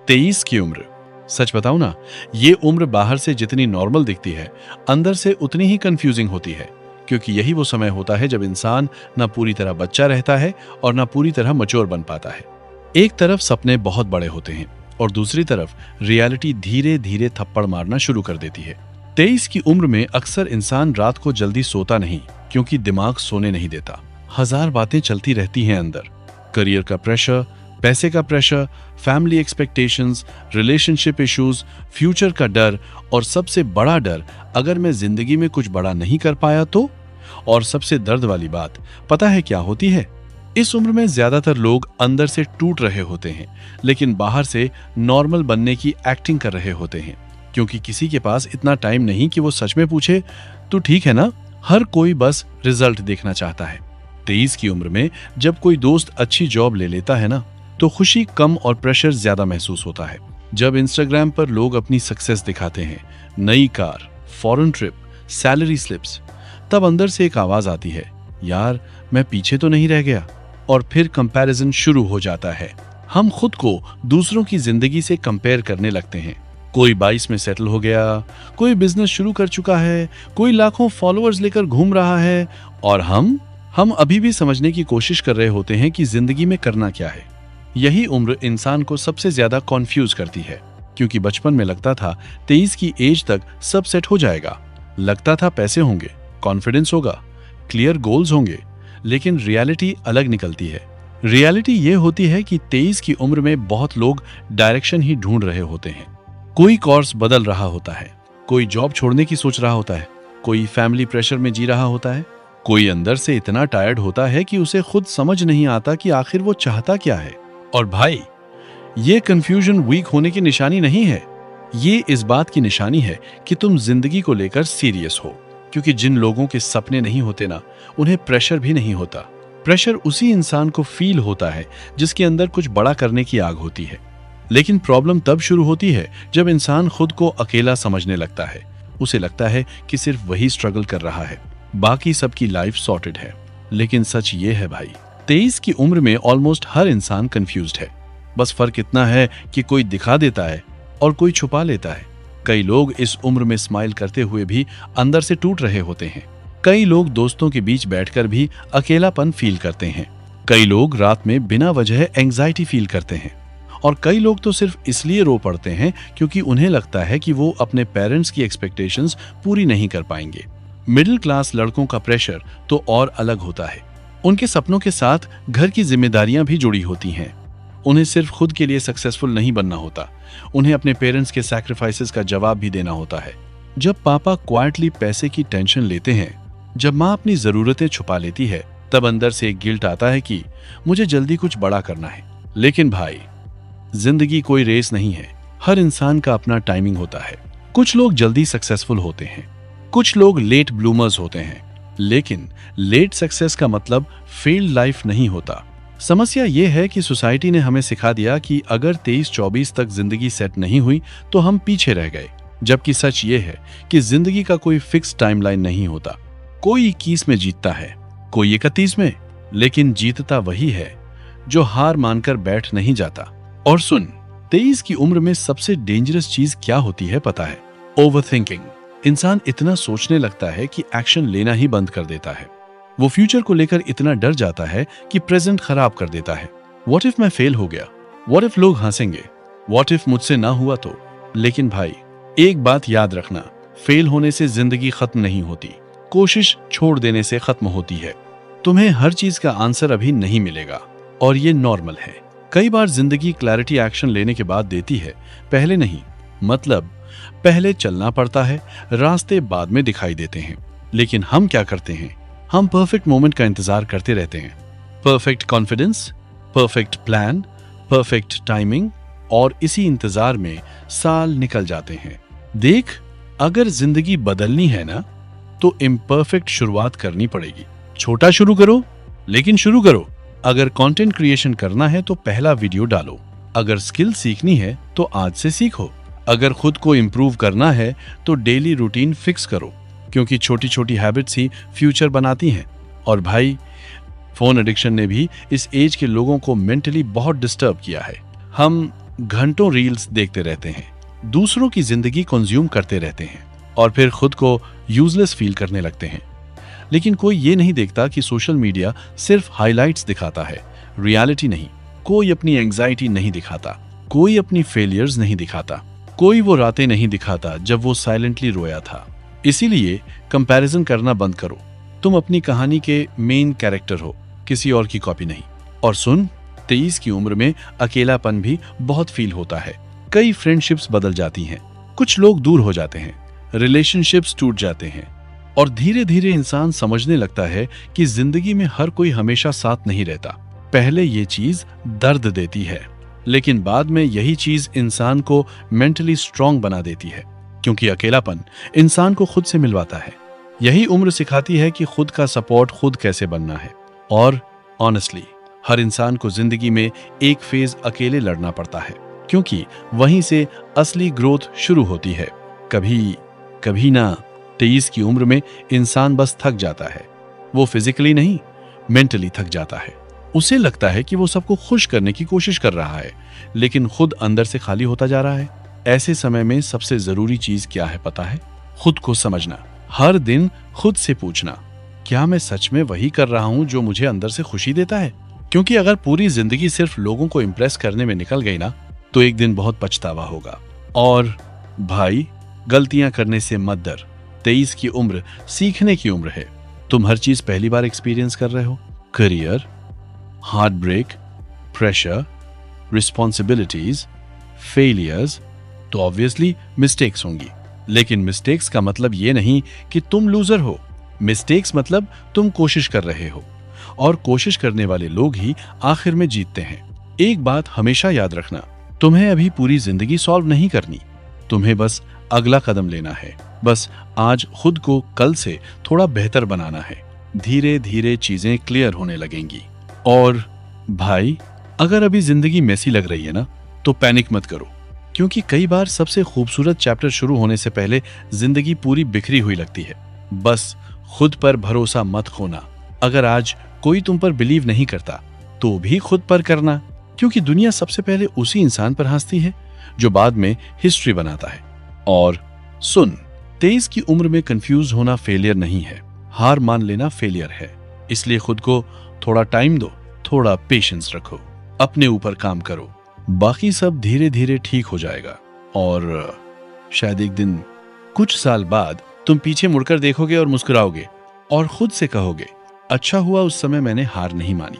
23 की उम्र, सच बताऊं ना, ये उम्र बाहर से जितनी नॉर्मल दिखती है, अंदर से उतनी ही कंफ्यूजिंग होती है, क्योंकि यही वो समय होता है जब इंसान ना पूरी तरह बच्चा रहता है और ना पूरी तरह मैच्योर बन पाता है। एक तरफ सपने बहुत बड़े होते हैं और दूसरी तरफ रियलिटी धीरे धीरे थप्पड़ मारना शुरू कर देती है। 23 की उम्र में अक्सर इंसान रात को जल्दी सोता नहीं, क्योंकि दिमाग सोने नहीं देता। हजार बातें चलती रहती हैं अंदर, करियर का प्रेशर, पैसे का pressure, family expectations, relationship issues, future का डर और सबसे बड़ा डर, अगर मैं जिंदगी में कुछ बड़ा नहीं कर पाया तो। और सबसे दर्द वाली बात पता है क्या होती है? इस उम्र में ज्यादातर लोग अंदर से टूट रहे होते हैं, लेकिन बाहर से नॉर्मल बनने की एक्टिंग कर रहे होते हैं, क्योंकि किसी के पास इतना टाइम नहीं कि वो सच में पूछे तू ठीक है ना। हर कोई बस रिजल्ट देखना चाहता है। 23 की उम्र में जब कोई दोस्त अच्छी जॉब ले लेता है ना, तो खुशी कम और प्रेशर ज्यादा महसूस होता है। जब इंस्टाग्राम पर लोग अपनी सक्सेस दिखाते हैं, नई car, foreign trip, salary slips, तब अंदर से एक आवाज आती है, यार मैं पीछे तो नहीं रह गया। और फिर कंपैरिजन शुरू हो जाता है। हम खुद को दूसरों की जिंदगी से कंपेयर करने लगते हैं। कोई 22 में सेटल हो गया, कोई बिजनेस शुरू कर चुका है, कोई लाखों फॉलोअर्स लेकर घूम रहा है, और हम अभी भी समझने की कोशिश कर रहे होते हैं कि जिंदगी में करना क्या है। यही उम्र इंसान को सबसे ज्यादा कॉन्फ्यूज करती है, क्योंकि बचपन में लगता था 23 की एज तक सब सेट हो जाएगा। लगता था पैसे होंगे, कॉन्फिडेंस होगा, क्लियर गोल्स होंगे, लेकिन रियलिटी अलग निकलती है। रियलिटी ये होती है कि 23 की उम्र में बहुत लोग डायरेक्शन ही ढूंढ रहे होते हैं। कोई कोर्स बदल रहा होता है, कोई जॉब छोड़ने की सोच रहा होता है, कोई फैमिली प्रेशर में जी रहा होता है, कोई अंदर से इतना टायर्ड होता है कि उसे खुद समझ नहीं आता कि आखिर वो चाहता क्या है। और भाई, ये कंफ्यूजन वीक होने की निशानी नहीं है, ये इस बात की निशानी है कि तुम जिंदगी को लेकर सीरियस हो। क्योंकि जिन लोगों के सपने नहीं होते ना, उन्हें प्रेशर भी नहीं होता। प्रेशर उसी इंसान को फील होता है जिसके अंदर कुछ बड़ा करने की आग होती है। लेकिन प्रॉब्लम तब शुरू होती है जब इंसान खुद को अकेला समझने लगता है। उसे लगता है कि सिर्फ वही स्ट्रगल कर रहा है, बाकी सबकी लाइफ सॉर्टेड है। लेकिन सच ये है भाई, 23 की उम्र में ऑलमोस्ट हर इंसान कंफ्यूज्ड है। बस फर्क इतना है कि कोई दिखा देता है और कोई छुपा लेता है। कई लोग इस उम्र में स्माइल करते हुए भी अंदर से टूट रहे होते हैं। कई लोग दोस्तों के बीच बैठकर भी अकेलापन फील करते हैं। कई लोग रात में बिना वजह एंजाइटी फील करते हैं। और कई लोग तो सिर्फ इसलिए रो पड़ते हैं क्योंकि उन्हें लगता है कि वो अपने पेरेंट्स की एक्सपेक्टेशंस पूरी नहीं कर पाएंगे। मिडिल क्लास लड़कों का प्रेशर तो और अलग होता है। उनके सपनों के साथ घर की जिम्मेदारियां भी जुड़ी होती हैं। उन्हें सिर्फ खुद के लिए सक्सेसफुल नहीं बनना होता, उन्हें अपने पेरेंट्स के सैक्रिफाइसेस का जवाब भी देना होता है। जब पापा क्वाइटली पैसे की टेंशन लेते हैं, जब माँ अपनी जरूरतें छुपा लेती है, तब अंदर से एक गिल्ट आता है कि मुझे जल्दी कुछ बड़ा करना है। लेकिन भाई, जिंदगी कोई रेस नहीं है। हर इंसान का अपना टाइमिंग होता है। कुछ लोग जल्दी सक्सेसफुल होते हैं, कुछ लोग लेट ब्लूमर्स होते हैं। लेकिन लेट सक्सेस का मतलब फेल्ड लाइफ नहीं होता। समस्या ये है कि सोसाइटी ने हमें सिखा दिया कि अगर 23-24 तक जिंदगी सेट नहीं हुई तो हम पीछे रह गए। जबकि सच ये है कि जिंदगी का कोई फिक्स टाइमलाइन नहीं होता। कोई 21 में जीतता है, कोई 31 में, लेकिन जीतता वही है जो हार मानकर बैठ नहीं जाता। और सुन, 23 की उम्र में सबसे डेंजरस चीज क्या होती है पता है? ओवरथिंकिंग। इंसान इतना सोचने लगता है कि एक्शन लेना ही बंद कर देता है। वो फ्यूचर को लेकर इतना डर जाता है कि प्रेजेंट खराब कर देता है। व्हाट इफ मैं फेल हो गया? व्हाट इफ लोग हंसेंगे? व्हाट इफ मुझसे ना हुआ तो? लेकिन भाई, एक बात याद रखना, फेल होने से जिंदगी खत्म नहीं होती, कोशिश छोड़ देने से खत्म होती है। तुम्हें हर चीज का आंसर अभी नहीं मिलेगा और ये नॉर्मल है। कई बार जिंदगी क्लैरिटी एक्शन लेने के बाद देती है, पहले नहीं। मतलब पहले चलना पड़ता है, रास्ते बाद में दिखाई देते हैं। लेकिन हम क्या करते हैं? हम परफेक्ट मोमेंट का इंतजार करते रहते हैं। Perfect confidence, perfect plan, perfect timing, और इसी इंतजार में साल निकल जाते हैं। देख, अगर जिंदगी बदलनी है ना, तो इम्परफेक्ट शुरुआत करनी पड़ेगी। छोटा शुरू करो, लेकिन शुरू करो। अगर कंटेंट क्रिएशन करना है तो पहला वीडियो डालो। अगर स्किल सीखनी है तो आज से सीखो। अगर खुद को इम्प्रूव करना है तो डेली रूटीन फिक्स करो, क्योंकि छोटी छोटी हैबिट्स ही फ्यूचर बनाती हैं। और भाई, फोन एडिक्शन ने भी इस एज के लोगों को मेंटली बहुत डिस्टर्ब किया है। हम घंटों रील्स देखते रहते हैं, दूसरों की जिंदगी कंज्यूम करते रहते हैं और फिर खुद को यूजलेस फील करने लगते हैं। लेकिन कोई ये नहीं देखता कि सोशल मीडिया सिर्फ हाइलाइट्स दिखाता है, रियलिटी नहीं। कोई अपनी एंजाइटी नहीं दिखाता, कोई अपनी फेलियर्स नहीं दिखाता, कोई वो रातें नहीं दिखाता जब वो साइलेंटली रोया था। इसीलिए कंपैरिजन करना बंद करो। तुम अपनी कहानी के मेन कैरेक्टर हो, किसी और की कॉपी नहीं। और सुन, 23 की उम्र में अकेलापन भी बहुत फील होता है। कई फ्रेंडशिप्स बदल जाती हैं, कुछ लोग दूर हो जाते हैं, रिलेशनशिप्स टूट जाते हैं और धीरे धीरे इंसान समझने लगता है कि जिंदगी में हर कोई हमेशा साथ नहीं रहता। पहले ये चीज दर्द देती है, लेकिन बाद में यही चीज इंसान को मेंटली स्ट्रांग बना देती है, क्योंकि अकेलापन इंसान को खुद से मिलवाता है। यही उम्र सिखाती है कि खुद का सपोर्ट खुद कैसे बनना है। और ऑनेस्टली हर इंसान को जिंदगी में एक फेज अकेले लड़ना पड़ता है, क्योंकि वहीं से असली ग्रोथ शुरू होती है। कभी कभी ना 23 की उम्र में इंसान बस थक जाता है। वो फिजिकली नहीं, मेंटली थक जाता है। उसे लगता है कि वो सबको खुश करने की कोशिश कर रहा है, लेकिन खुद अंदर से खाली होता जा रहा है। ऐसे समय में सबसे जरूरी चीज क्या है पता है? खुद को समझना। हर दिन खुद से पूछना, क्या मैं सच में वही कर रहा हूं जो मुझे अंदर से खुशी देता है? क्योंकि अगर पूरी जिंदगी सिर्फ लोगों को इंप्रेस करने में निकल गई ना, तो एक दिन बहुत पछतावा होगा। और भाई, गलतियां करने से मत डर। 23 की उम्र सीखने की उम्र है। तुम हर चीज पहली बार एक्सपीरियंस कर रहे हो। Career, heartbreak, pressure, responsibilities, failures, तो ऑब्वियसली मिस्टेक्स होंगी। लेकिन मिस्टेक्स का मतलब ये नहीं कि तुम लूजर हो। मिस्टेक्स मतलब तुम कोशिश कर रहे हो, और कोशिश करने वाले लोग ही आखिर में जीतते हैं। एक बात हमेशा याद रखना, तुम्हें अभी पूरी जिंदगी सॉल्व नहीं करनी, तुम्हें बस अगला कदम लेना है। बस आज खुद को कल से थोड़ा बेहतर बनाना है। धीरे धीरे चीजें क्लियर होने लगेंगी। और भाई, अगर अभी जिंदगी मेसी लग रही है ना, तो पैनिक मत करो, क्योंकि कई बार सबसे खूबसूरत चैप्टर शुरू होने से पहले जिंदगी पूरी बिखरी हुई लगती है। बस खुद पर भरोसा मत खोना। अगर आज कोई तुम पर बिलीव नहीं करता, तो भी खुद पर करना, क्योंकि दुनिया सबसे पहले उसी इंसान पर हंसती है जो बाद में हिस्ट्री बनाता है। और सुन, 23 की उम्र में कंफ्यूज होना फेलियर नहीं है, हार मान लेना फेलियर है। इसलिए खुद को थोड़ा टाइम दो, थोड़ा पेशेंस रखो, अपने ऊपर काम करो, बाकी सब धीरे धीरे ठीक हो जाएगा। और शायद एक दिन, कुछ साल बाद, तुम पीछे मुड़कर देखोगे और मुस्कुराओगे और खुद से कहोगे, अच्छा हुआ उस समय मैंने हार नहीं मानी।